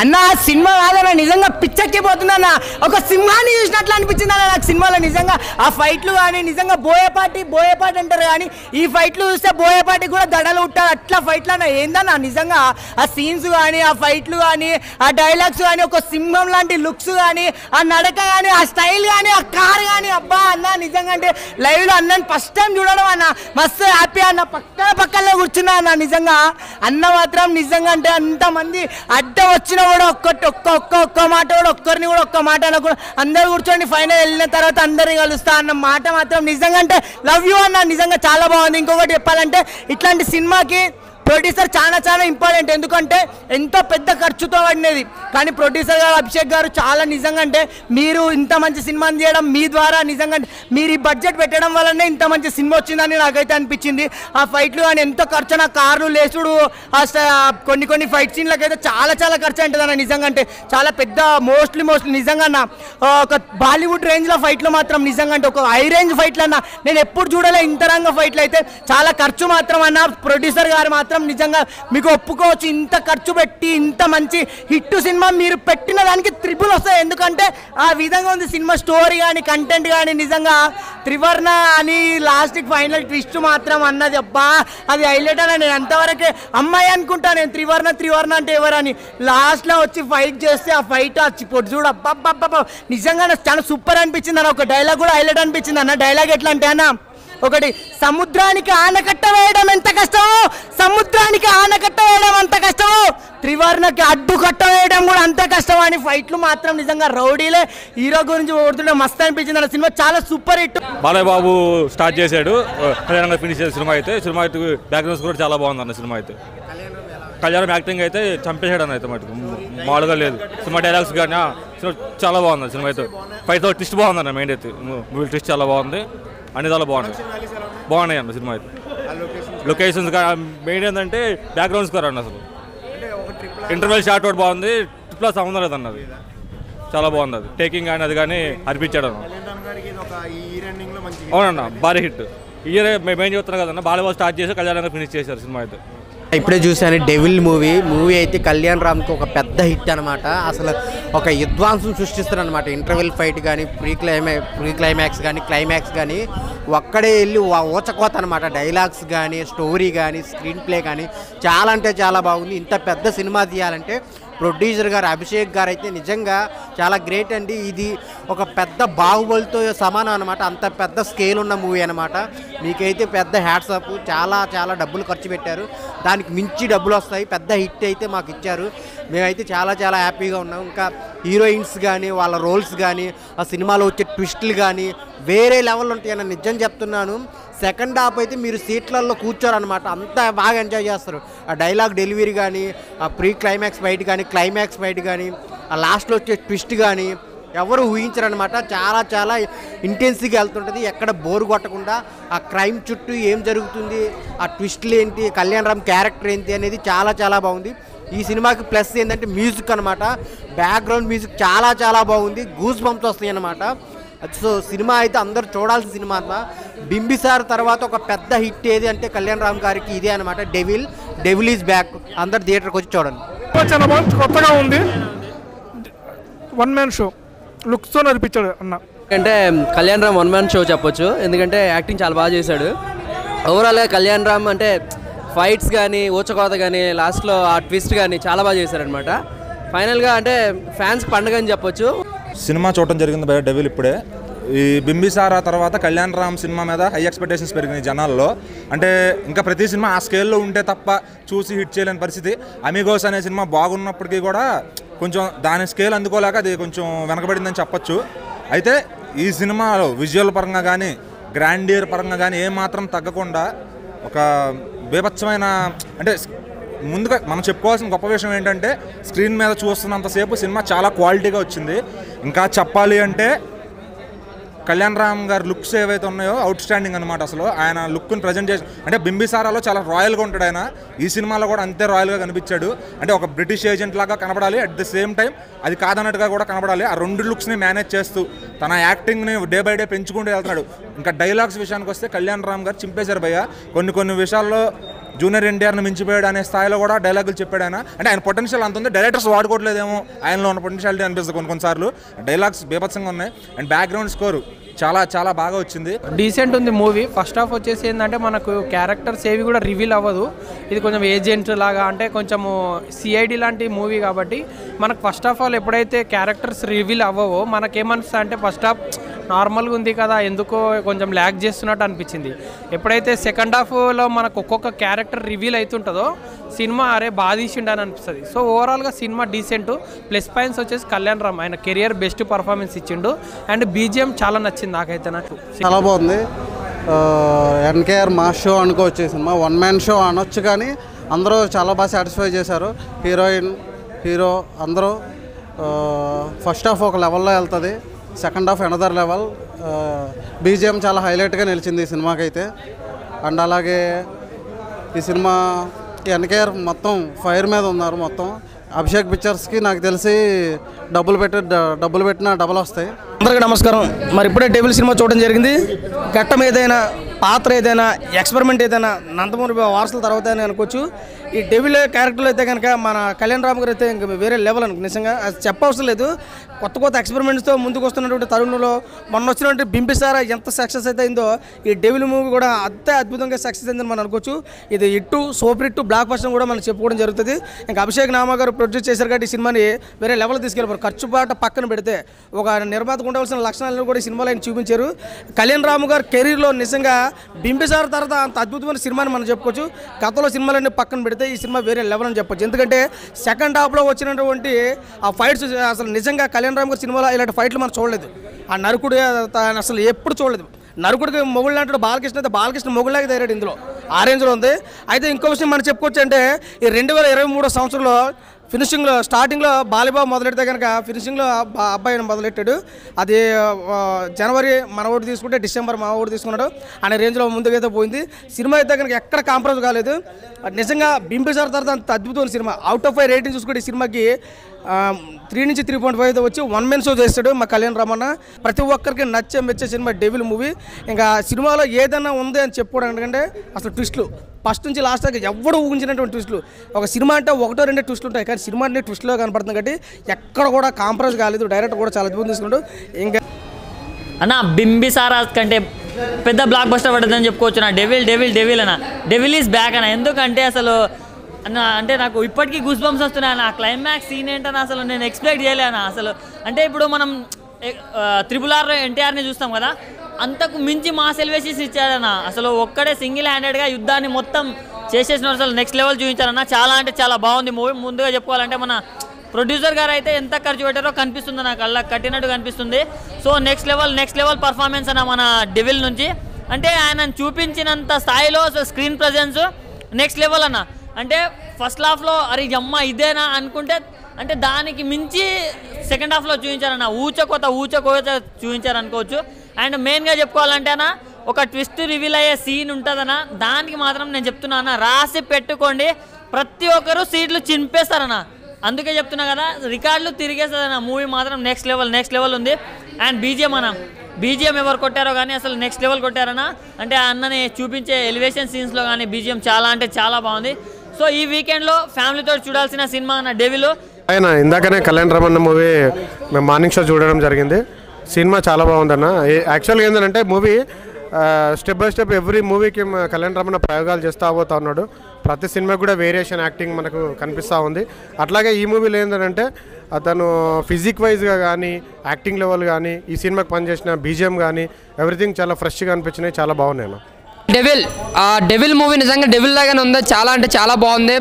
అన్న సినిమా కాదన్న నిజంగా పిచ్చెక్కిపోతుందన్న ఒక సింహాన్ని చూసినట్లు అనిపించింది అన్న నాకు సినిమాలో నిజంగా ఆ ఫైట్లు కానీ నిజంగా బోయపాటి అంటారు కానీ ఈ ఫైట్లు చూస్తే బోయపాటి కూడా దడలు ఉంటారు అట్లా ఫైట్లు అన్న ఏందన్న నిజంగా ఆ సీన్స్ కానీ ఆ ఫైట్లు కానీ ఆ డైలాగ్స్ కానీ ఒక సింహం లాంటి లుక్స్ కానీ ఆ నడక కానీ ఆ స్టైల్ కానీ ఆ కార్ కానీ అబ్బా అన్న నిజంగా అంటే లైవ్లో అన్నని ఫస్ట్ టైం చూడడం అన్న మస్తు హ్యాపీ అన్న పక్కనే కూర్చున్నా అన్న నిజంగా అన్న మాత్రం నిజంగా అంటే అంతమంది అడ్డ వచ్చినా కూడా ఒక్క మాట కూడా ఒక్కరిని కూడా ఒక్క మాట అనకుండా అందరు కూర్చోండి ఫైనల్ వెళ్ళిన తర్వాత అందరిని కలుస్తా అన్న మాట మాత్రం నిజంగా అంటే లవ్ యూ అన్న నిజంగా చాలా బాగుంది. ఇంకొకటి చెప్పాలంటే ఇట్లాంటి సినిమాకి ప్రొడ్యూసర్ చాలా ఇంపార్టెంట్. ఎందుకంటే ఎంతో పెద్ద ఖర్చుతో పడినది కానీ ప్రొడ్యూసర్ గారు అభిషేక్ గారు చాలా నిజంగా అంటే మీరు ఇంత మంచి సినిమాని చేయడం మీ ద్వారా నిజంగా మీరు ఈ బడ్జెట్ పెట్టడం వల్లనే ఇంత మంచి సినిమా వచ్చిందని నాకైతే అనిపించింది. ఆ ఫైట్లు కానీ ఎంతో ఖర్చు నా కార్లు లేచుడు కొన్ని ఫైట్ సీన్లకైతే చాలా ఖర్చు ఉంటుంది అన్న నిజంగా అంటే చాలా పెద్ద మోస్ట్లీ నిజంగా ఒక బాలీవుడ్ రేంజ్లో ఫైట్లు మాత్రం నిజంగా అంటే ఒక హై రేంజ్ ఫైట్లు అన్న నేను ఎప్పుడు చూడలే ఇంత రంగ ఫైట్లు అయితే చాలా ఖర్చు మాత్రం అన్న ప్రొడ్యూసర్ గారు మాత్రం నిజంగా మీకు ఒప్పుకోవచ్చు. ఇంత ఖర్చు పెట్టి ఇంత మంచి హిట్ సినిమా మీరు పెట్టిన దానికి త్రిబుల్ వస్తాయి. ఎందుకంటే ఆ విధంగా ఉంది సినిమా స్టోరీ కానీ కంటెంట్ కానీ నిజంగా త్రివర్ణ అని లాస్ట్కి ఫైనల్ ట్విస్ట్ మాత్రం అన్నది అబ్బా అది హైలైట్ అని నేను అంతవరకే అమ్మాయి అనుకుంటా నేను త్రివర్ణ అంటే ఎవరని లాస్ట్లో వచ్చి ఫైట్ చేస్తే ఆ ఫైట్ పొట్టు చూడు అబ్బా నిజంగా చాలా సూపర్ అనిపించింది అన్న. ఒక డైలాగ్ కూడా హైలైట్ అనిపించింది అన్న. డైలాగ్ ఎట్లా అంటే అన్న ఒకటి సముద్రానికి ఆనకట్ట వేయడం ఎంత కష్టమో సముద్రానికి ఆనకట్ట వేయడం అంత కష్టమో త్రివర్ణకి అడ్డు కట్ట వేయడం కూడా అంత కష్టం అని ఫైట్లు మాత్రం నిజంగా రౌడీలే హీరో గురించి ఓడుతుంటే మస్తు అనిపించింది అన్న. సినిమా చాలా super hit. Balayya Babu start చేశాడు ఫినిష్ చేసిన సినిమా అయితే బ్యాక్గ్రౌండ్స్ కూడా చాలా బాగుంది అన్న. సినిమా అయితే కళ్యాణం యాక్టింగ్ అయితే చంపేశాడు అన్న. అయితే మటుకు మామూలుగా లేదు. సినిమా డైలాగ్స్ కానీ సినిమా చాలా బాగుంది. సినిమా అయితే ఫైట్ ట్విస్ట్ బాగుంది అన్న. మెయిన్ అయితే మూవీ ట్విస్ట్ చాలా బాగుంది. అన్ని చాలా బాగున్నాయి అన్న. సినిమా అయితే లొకేషన్స్ మెయిన్ ఏంటంటే బ్యాక్గ్రౌండ్స్ కూడా అన్న. అసలు ఇంటర్వెల్ షాట్ ఒకటి బాగుంది. ట్రిప్లో సంబంధం లేదన్న. అది చాలా బాగుంది. అది టేకింగ్ కానీ అది కానీ అనిపించాడు అన్న. అవునన్న భారీ హిట్. ఇయర్ మేము చెప్తున్నాం కదన్న బాలయ్య స్టార్ట్ చేసి కళ్యాణంగా ఫినిష్ చేశారు సినిమా అయితే. ఇప్పుడే చూశాను డెవిల్ మూవీ అయితే కళ్యాణ్ రామ్కి ఒక పెద్ద హిట్ అనమాట. అసలు ఒక విధ్వంసం సృష్టిస్తారు అనమాట. ఇంటర్వెల్ ఫైట్ కానీ ప్రీ క్లైమాక్స్ కానీ క్లైమాక్స్ కానీ ఒక్కడే వెళ్ళి ఊచకోత అనమాట. డైలాగ్స్ కానీ స్టోరీ కానీ స్క్రీన్ ప్లే కానీ చాలా అంటే చాలా బాగుంది. ఇంత పెద్ద సినిమా తీయాలంటే ప్రొడ్యూసర్ గారు అభిషేక్ గారు అయితే నిజంగా చాలా గ్రేట్ అండి. ఇది ఒక పెద్ద బాహుబలితో సమానం అనమాట. అంత పెద్ద స్కేల్ ఉన్న మూవీ అనమాట. మీకైతే పెద్ద హ్యాట్సాప్. చాలా డబ్బులు ఖర్చు పెట్టారు. దానికి మించి డబ్బులు వస్తాయి. పెద్ద హిట్ అయితే మాకు ఇచ్చారు. మేమైతే చాలా హ్యాపీగా ఉన్నాం. ఇంకా హీరోయిన్స్ కానీ వాళ్ళ రోల్స్ కానీ ఆ సినిమాలో వచ్చే ట్విస్టులు కానీ వేరే లెవెల్ ఉంటాయని నిజం చెప్తున్నాను. సెకండ్ హాఫ్ అయితే మీరు సీట్లలో కూర్చోరనమాట. అంత బాగా ఎంజాయ్ చేస్తారు. ఆ డైలాగ్ డెలివరీ కానీ ఆ ప్రీ క్లైమాక్స్ ఫైట్ కానీ క్లైమాక్స్ ఫైట్ కానీ ఆ లాస్ట్లో వచ్చే ట్విస్ట్ కానీ ఎవరు ఊహించరనమాట. చాలా ఇంటెన్స్గా వెళ్తుంటుంది. ఎక్కడ బోరు కొట్టకుండా ఆ క్రైమ్ చుట్టూ ఏం జరుగుతుంది, ఆ ట్విస్ట్లు ఏంటి, కళ్యాణ్ రామ్ క్యారెక్టర్ ఏంటి అనేది చాలా బాగుంది. ఈ సినిమాకి ప్లస్ ఏంటంటే మ్యూజిక్ అనమాట. బ్యాక్గ్రౌండ్ మ్యూజిక్ చాలా బాగుంది. గూస్ బంప్స్ వస్తాయి అన్నమాట. సో సినిమా అయితే అందరూ చూడాల్సిన సినిమా అన్నమాట. బింబిసార్ తర్వాత ఒక పెద్ద హిట్ ఏది అంటే కళ్యాణ్ రామ్ గారికి ఇదే అనమాట. Devil is back. అందరు థియేటర్కి వచ్చి చూడండి. చాలా బాగుంది. కొత్తగా ఉంది. వన్ మ్యాన్ షో లుక్స్తో నడిపించాడు అన్న. అంటే Kalyan Ram one man show చెప్పొచ్చు. ఎందుకంటే యాక్టింగ్ చాలా బాగా చేశాడు. ఓవరాల్గా కళ్యాణ్ రామ్ అంటే ఫైట్స్ కానీ ఊచకోత కానీ లాస్ట్లో ఆ ట్విస్ట్ కానీ చాలా బాగా చేశారనమాట. ఫైనల్గా అంటే ఫ్యాన్స్కి పండుగ అని చెప్పొచ్చు. సినిమా చూడటం జరిగింది బయట డెవిల్ ఇప్పుడే. ఈ బింబిసారా తర్వాత కళ్యాణ్ రామ్ సినిమా మీద హై ఎక్స్పెక్టేషన్స్ పెరిగినాయి జనాల్లో. అంటే ఇంకా ప్రతి సినిమా ఆ స్కేల్లో ఉంటే తప్ప చూసి హిట్ చేయలేని పరిస్థితి. అమిగోస్ అనే సినిమా బాగున్నప్పటికీ కూడా కొంచెం దాని స్కేల్ అందుకోలేక అది కొంచెం వెనకబడిందని చెప్పొచ్చు. అయితే ఈ సినిమాలో విజువల్ పరంగా కానీ గ్రాండియర్ పరంగా కానీ ఏమాత్రం తగ్గకుండా ఒక బీభత్సమైన అంటే ముందుగా మనం చెప్పుకోవాల్సిన గొప్ప విషయం ఏంటంటే స్క్రీన్ మీద చూస్తున్నంతసేపు సినిమా చాలా క్వాలిటీగా వచ్చింది. ఇంకా చెప్పాలి అంటే కళ్యాణ్ రామ్ గారి లుక్స్ ఏవైతే ఉన్నాయో అవుట్ స్టాండింగ్ అనమాట. అసలు ఆయన లుక్ని ప్రజెంట్ చేసి అంటే బింబిసారాలో చాలా రాయల్గా ఉంటాడు ఆయన. ఈ సినిమాలో కూడా అంతే రాయల్గా కనిపించాడు. అంటే ఒక బ్రిటిష్ ఏజెంట్ లాగా కనబడాలి, అట్ ద సేమ్ టైం అది కాదన్నట్టుగా కూడా కనబడాలి. ఆ రెండు లుక్స్ని మేనేజ్ చేస్తూ తన యాక్టింగ్ని డే బై డే పెంచుకుంటూ వెళ్తున్నాడు. ఇంకా డైలాగ్స్ విషయానికి వస్తే కళ్యాణ్ రామ్ గారు చింపేశారు భయ్య. కొన్ని విషయాల్లో జూనియర్ ఎన్టీఆర్ని మించిపోయాడు అనే స్థాయిలో కూడా డైలాగులు చెప్పాడు ఆయన. అంటే ఆయన పొటెన్షియల్ అంత ఉంది, డైరెక్టర్స్ వాడుకోవట్లేదేమో ఆయనలో ఉన్న పొటెన్షియాలిటీ అనిపిస్తుంది కొన్నిసార్లు. డైలాగ్స్ బీభత్సంగా ఉన్నాయి అండ్ బ్యాక్గ్రౌండ్ స్కోర్ చాలా చాలా బాగా వచ్చింది. డీసెంట్ ఉంది మూవీ. ఫస్ట్ హాఫ్ వచ్చేసి ఏంటంటే మనకు క్యారెక్టర్స్ ఏవి కూడా రివీల్ అవ్వదు. ఇది కొంచెం ఏజెంట్ లాగా, అంటే కొంచెము సిఐడి లాంటి మూవీ కాబట్టి మనకు ఫస్ట్ ఆఫ్ ఆల్ ఎప్పుడైతే క్యారెక్టర్స్ రివీల్ అవ్వవో మనకేమనిపిస్తుంది అంటే ఫస్ట్ హాఫ్ నార్మల్గా ఉంది కదా, ఎందుకో కొంచెం ల్యాగ్ చేస్తున్నట్టు అనిపించింది. ఎప్పుడైతే సెకండ్ హాఫ్లో మనకు ఒక్కొక్క క్యారెక్టర్ రివీల్ అవుతుంటుందో సినిమా అరే బాగా తీసిండు అని అనిపిస్తుంది. సో ఓవరాల్గా సినిమా డీసెంట్. ప్లస్ పాయింట్స్ వచ్చేసి కళ్యాణ్ రామ్ ఆయన కెరియర్ బెస్ట్ పర్ఫార్మెన్స్ ఇచ్చిండు అండ్ బీజిఎం చాలా నచ్చింది నాకైతే. నాకు చాలా బాగుంది. ఎన్కేఆర్ మాస్ షో అనుకోవచ్చు ఈ సినిమా. వన్ మ్యాన్ షో అనొచ్చు కానీ అందరూ చాలా బాగా సాటిస్ఫై చేశారు. హీరోయిన్, హీరో అందరూ. ఫస్ట్ హాఫ్ ఒక లెవెల్లో వెళ్తుంది, second half another level. BGM చాలా హైలైట్గా నిలిచింది ఈ సినిమాకి అయితే. అండ్ అలాగే ఈ సినిమా ఎన్కేఆర్ మొత్తం ఫైర్ మీద ఉన్నారు. మొత్తం అభిషేక్ పిక్చర్స్కి నాకు తెలిసి డబ్బులు పెట్టినా డబ్బులు వస్తాయి. అందరికీ నమస్కారం. మరి ఇప్పుడే డెవిల్ సినిమా చూడడం జరిగింది. ఘట్టం ఏదైనా, పాత్ర ఏదైనా, ఎక్స్పెరిమెంట్ ఏదైనా నందమూరి వారసుల తర్వాత అని అనుకోవచ్చు. ఈ డెవిల్ క్యారెక్టర్లో అయితే కనుక మన కళ్యాణ్ రామ్ గారు అయితే ఇంకా వేరే లెవెల్ అనుకో. నిజంగా అది చెప్పవసరం లేదు. కొత్త ఎక్స్పెరిమెంట్స్తో ముందుకు వస్తున్నటువంటి తరుణంలో మొన్న వచ్చినటువంటి బింబిసారా ఎంత సక్సెస్ అయితే అయిందో ఈ డెవిల్ మూవీ కూడా అంతే అద్భుతంగా సక్సెస్ అయిందని మనం అనుకోవచ్చు. ఇది ఇట్టు సూపర్ హిట్ బ్లాక్ బస్టర్ కూడా మనం చెప్పుకోవడం జరుగుతుంది. ఇంకా అభిషేక్ నామా గారు ప్రొడ్యూస్ చేశారు కాబట్టి ఈ సినిమాని వేరే లెవెల్ తీసుకెళ్ళిపోయారు. ఖర్చుబాట పక్కన పెడితే ఒక నిర్మాతకు ఉండవలసిన లక్షణాలను కూడా ఈ సినిమాలో ఆయన చూపించారు. కళ్యాణ్ రామ్ గారు కెరీర్లో నిజంగా బింబిసార తర్వాత అంత అద్భుతమైన సినిమాని మనం చెప్పుకోవచ్చు. గతంలో సినిమాలన్నీ పక్కన పెడితే ఈ సినిమా వేరే లెవెల్ అని చెప్పొచ్చు. ఎందుకంటే సెకండ్ హాఫ్లో వచ్చినటువంటి ఆ ఫైట్స్ అసలు నిజంగా కళ్యాణ్ రామ్ గారి సినిమాలో ఇలాంటి ఫైట్లు మనం చూడలేదు. ఆ నరకుడు అసలు ఎప్పుడు చూడలేదు. నరకుడికి మొగుళ్ళు అంటాడు బాలకృష్ణ, అయితే బాలకృష్ణ మొగుళ్ళగా తయారాడు ఇందులో. ఆ రేంజ్లో ఉంది. అయితే ఇంకో విషయం మనం చెప్పుకోవచ్చు అంటే ఈ 2023 సంవత్సరంలో ఫినిషింగ్లో స్టార్టింగ్లో బాలీబాబు మొదలెడితే కనుక ఫినిషింగ్లో అబ్బాయిని మొదలెట్టాడు. అది జనవరి మన ఓటు తీసుకుంటే డిసెంబర్ మా ఓటు తీసుకున్నాడు అనే రేంజ్లో ముందుకైతే పోయింది. సినిమా అయితే కనుక ఎక్కడ కాంప్రమైజ్ కాలేదు. నిజంగా బింబిసార్ తర్వాత అంత అద్భుతమైన సినిమా. అవుట్ ఆఫ్ 5 రేటింగ్ చూసుకుంటే ఈ సినిమాకి 3 నుంచి 3.5 అయితే వచ్చి 1 మెన్ షో చేస్తాడు మా కళ్యాణ్ రామన్న. ప్రతి ఒక్కరికి మెచ్చే సినిమా డెవిల్ మూవీ. ఇంకా సినిమాలో ఏదైనా ఉంది అని చెప్పుకోవడం ఎందుకంటే అసలు ట్విస్టులు ఫస్ట్ నుంచి లాస్ట్ దాకా ఎవడు ఊహించినటువంటి ట్విస్టులు. ఒక సినిమా అంటే 1-2 ట్విస్టులు ఉంటాయి కానీ సినిమా అంటే ట్విస్టులో కనపడుతుంది కాబట్టి ఎక్కడ కూడా కాంప్రమైజ్ కాలేదు. డైరెక్టర్ కూడా చాలా అద్భుతం తీసుకున్నాడు. ఇంకా అన్న బింబిసారా కంటే పెద్ద బ్లాక్ బస్టర్ పడుతుందని చెప్పుకోవచ్చు. నా డెవిల్ అన్న డెవిల్ ఈజ్ బ్యాక్ అన్న. ఎందుకంటే అసలు అన్న అంటే నాకు ఇప్పటికీ గూస్ బంప్స్ వస్తున్నాయి అన్న. క్లైమాక్స్ సీన్ ఏంటన్నా అసలు నేను ఎక్స్పెక్ట్ చేయలేనా అసలు. అంటే ఇప్పుడు మనం RRR ఎన్టీఆర్ని చూస్తాం కదా, అంతకు మించి మాస్ ఎలివేషన్స్ ఇచ్చాడన్న. అసలు ఒక్కడే సింగిల్ హ్యాండెడ్గా యుద్ధాన్ని మొత్తం చేసేసిన అసలు నెక్స్ట్ లెవెల్ చూపించారన్న. చాలా అంటే చాలా బాగుంది మూవీ. ముందుగా చెప్పుకోవాలంటే మన ప్రొడ్యూసర్ గారు అయితే ఎంత ఖర్చు పెట్టారో కనిపిస్తుంది, నాకు అలా కట్టినట్టు కనిపిస్తుంది. సో నెక్స్ట్ లెవెల్ పర్ఫార్మెన్స్ అన్న మన డెవిల్ నుంచి. అంటే ఆయన చూపించినంత స్థాయిలో స్క్రీన్ ప్రజెన్స్ నెక్స్ట్ లెవెల్ అన్న. అంటే ఫస్ట్ హాఫ్లో అరే అమ్మ ఇదేనా అనుకుంటే అంటే దానికి మించి సెకండ్ హాఫ్లో చూపించారన్న. ఊచకోత చూపించారనుకోవచ్చు. అండ్ మెయిన్గా చెప్పుకోవాలంటే అన్న ఒక ట్విస్ట్ రివీల్ అయ్యే సీన్ ఉంటుందన్న. దానికి మాత్రం నేను చెప్తున్నా అన్న, రాసి పెట్టుకోండి. ప్రతి ఒక్కరు సీట్లు చింపేస్తారన్న. అందుకే చెప్తున్నా కదా, రికార్డులు తిరిగేస్తుందన్న. మూవీ మాత్రం నెక్స్ట్ లెవెల్ ఉంది. అండ్ బీజిఎం ఎవరు కొట్టారో కానీ అసలు నెక్స్ట్ లెవెల్ కొట్టారన్న. అంటే ఆ అన్నని చూపించే ఎలివేషన్ సీన్స్లో కానీ బీజిఎం చాలా అంటే చాలా బాగుంది. సో ఈ వీకెండ్లో ఫ్యామిలీతో చూడాల్సిన సినిమా అన్న డెవిల్. ఆయన ఇందాకనే కళ్యాణ్ రామన్న మూవీ మేము మార్నింగ్ షో చూడడం జరిగింది. సినిమా చాలా బాగుందన్న. యాక్చువల్గా ఏంటంటే movie step by step every మూవీకి కళ్యాణ్ రామన్న ప్రయోగాలు చేస్తూ పోతా ఉన్నాడు. ప్రతి సినిమాకి కూడా వేరియేషన్ యాక్టింగ్ మనకు కనిపిస్తూ ఉంది. అట్లాగే ఈ మూవీలో ఏంటంటే అతను ఫిజిక్ వైజ్గా కానీ యాక్టింగ్ లెవెల్ కానీ ఈ సినిమాకి పనిచేసిన బీజిఎం కానీ ఎవ్రీథింగ్ చాలా ఫ్రెష్గా అనిపించినాయి. చాలా బాగున్నాయి. డెవిల్ మూవీ నిజంగా డెవిల్ లాగానే ఉంది. చాలా అంటే చాలా బాగుంది.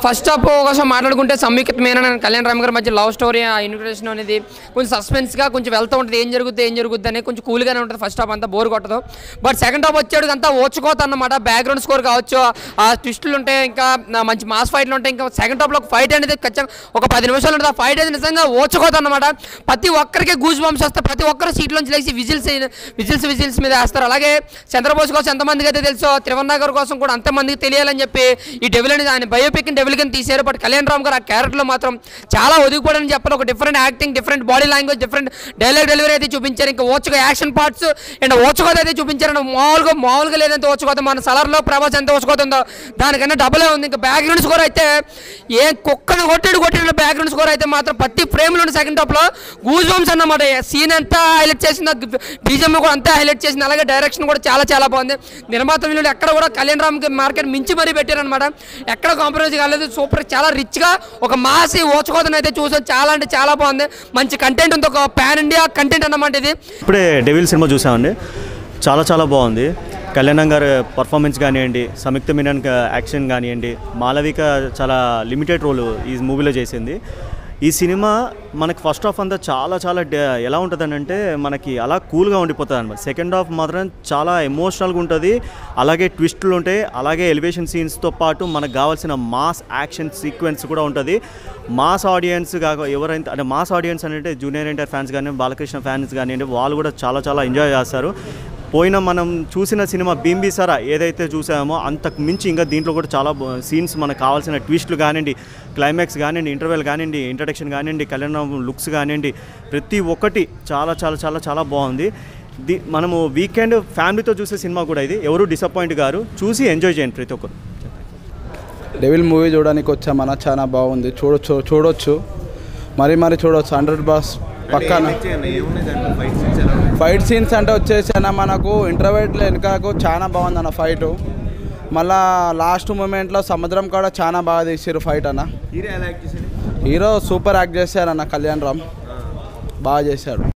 ఫస్ట్ హాఫ్ కోసం మాట్లాడుకుంటే సంయుక్త మీనన్ అండ్ కళ్యాణ్ రామ్ గారి మధ్య లవ్ స్టోరీ, ఆ ఇన్విటేషన్ అనేది కొంచెం సస్పెన్స్గా కొంచెం వెళ్తూ ఉంటుంది. ఏం జరుగుద్ది అని కొంచెం కూల్గానే ఉంటుంది. ఫస్ట్ హాఫ్ అంతా బోర్ కొట్టదు. బట్ సెకండ్ హాఫ్ వచ్చేటికి అంతా ఓచుకోత అన్నమాట. బ్యాక్గ్రౌండ్ స్కోర్ కావచ్చు, ఆ ట్విస్టులు ఉంటాయి, ఇంకా మంచి మాస్ ఫైట్లు ఉంటాయి. ఇంకా సెకండ్ హాఫ్లో ఫైట్ అనేది ఖచ్చితంగా ఒక 10 నిమిషాలు ఉంటుంది. ఆ ఫైట్ అనేది నిజంగా ఓచుకోత అన్నమాట. ప్రతి ఒక్కరికి గూస్ బంప్స్ వస్తాయి. ప్రతి ఒక్కరు సీట్లోంచి లేచి విజిల్స్ మీద వేస్తారు. అలాగే చంద్రబోస్ కోసం ఎంతమంది ఎంతమందికి అయితే తెలుసో త్రివర్ నగర్ కోసం కూడా అంతమందికి తెలియాలని చెప్పి ఈ డెవిల్ అనేది ఆయన బయోపిక్ డెవిల్ కింద తీశారు. బట్ కళ్యాణ్ రామ్ గారు ఆ క్యారెక్టర్లో మాత్రం చాలా ఒదిగిపోవడని చెప్పాలి. ఒక different acting, different body language, different dialogue delivery అయితే చూపించారు. ఇంకా ఓచుగా యాక్షన్ పార్ట్స్ అండ్ ఓచుకోత అయితే చూపించారు. మామూలుగా లేదంటే ఓచుకోత మన సలార్లో ప్రభాస్ ఎంత ఓచుకోతుందో దానికన్నా డబులే ఉంది. ఇంకా బ్యాక్గ్రౌండ్ స్కోర్ అయితే ఏం కుక్కను కొట్టిన బ్యాక్గ్రౌండ్ స్కోర్ అయితే మాత్రం ప్రతి ఫ్రేమ్లో సెకండ్ టాప్లో గూజ్ బంప్స్ అన్నమాట. సీన్ అంతా హైలైట్ చేసింది, బీజిఎం కూడా అంతా హైలైట్ చేసింది. అలాగే డైరెక్షన్ కూడా చాలా బాగుంది. నిర్మాత వీళ్ళు ఎక్కడ కూడా కళ్యాణ్ రామ్ మార్కెట్ మించి మరీ పెట్టారనమాట. ఎక్కడ కాంప్రమైజ్ కాలేదు. సూపర్, చాలా రిచ్గా ఒక మాసి ఓచుకోతను అయితే చూసాం. చాలా అంటే చాలా బాగుంది. మంచి కంటెంట్ ఉంది, ఒక పాన్ ఇండియా కంటెంట్ అన్నమాట ఇది. ఇప్పుడే డెవిల్ సినిమా చూసామండి, చాలా బాగుంది. కళ్యాణ్ గారు పర్ఫార్మెన్స్ కానివ్వండి, సంయుక్త మీనన్ యాక్షన్ కానివ్వండి, మాలవిక చాలా లిమిటెడ్ రోల్ ఈ మూవీలో చేసింది. ఈ సినిమా మనకి ఫస్ట్ హాఫ్ అంతా చాలా ఎలా ఉంటుందని అంటే మనకి అలా కూల్గా ఉండిపోతుంది అనమాట. సెకండ్ హాఫ్ మాత్రం చాలా ఎమోషనల్గా ఉంటుంది. అలాగే ట్విస్టులు ఉంటాయి, అలాగే ఎలివేషన్ సీన్స్తో పాటు మనకు కావాల్సిన మాస్ యాక్షన్ సీక్వెన్స్ కూడా ఉంటుంది. మాస్ ఆడియన్స్ ఎవరైతే అంటే మాస్ ఆడియన్స్ అంటే జూనియర్ ఎన్టీఆర్ ఫ్యాన్స్ కానీ, బాలకృష్ణ ఫ్యాన్స్ కానివ్వండి, వాళ్ళు కూడా చాలా ఎంజాయ్ చేస్తారు. మనం చూసిన సినిమా బింబిసారా ఏదైతే చూసామో అంతకు మించి ఇంకా దీంట్లో కూడా చాలా సీన్స్ మనకు కావాల్సిన ట్విస్టులు కానివ్వండి, క్లైమాక్స్ కానివ్వండి, ఇంటర్వెల్ కానివ్వండి, ఇంట్రడక్షన్ కానివ్వండి, కళ్యాణ్ లుక్స్ కానివ్వండి, ప్రతి ఒక్కటి చాలా బాగుంది. మనము వీకెండ్ ఫ్యామిలీతో చూసే సినిమా కూడా ఇది. ఎవరు డిసప్పాయింట్ గారు, చూసి ఎంజాయ్ చేయండి ప్రతి ఒక్కరు. డెవిల్ మూవీ చూడడానికి వచ్చామన్నా, చాలా బాగుంది. చూడొచ్చు మరి చూడొచ్చు. 100% పక్కన ఫైట్ సీన్స్ అంటే వచ్చేసి అన్న మనకు ఇంటర్వెట్లో వెనుకకు చాలా బాగుంది అన్న ఫైటు. మళ్ళా లాస్ట్ మూమెంట్లో సముద్రం కూడా చాలా బాగా తీసారు ఫైట్ అన్న. హీరో సూపర్ యాక్ట్ చేశారన్న, కళ్యాణ్ రామ్ బాగా చేశాడు.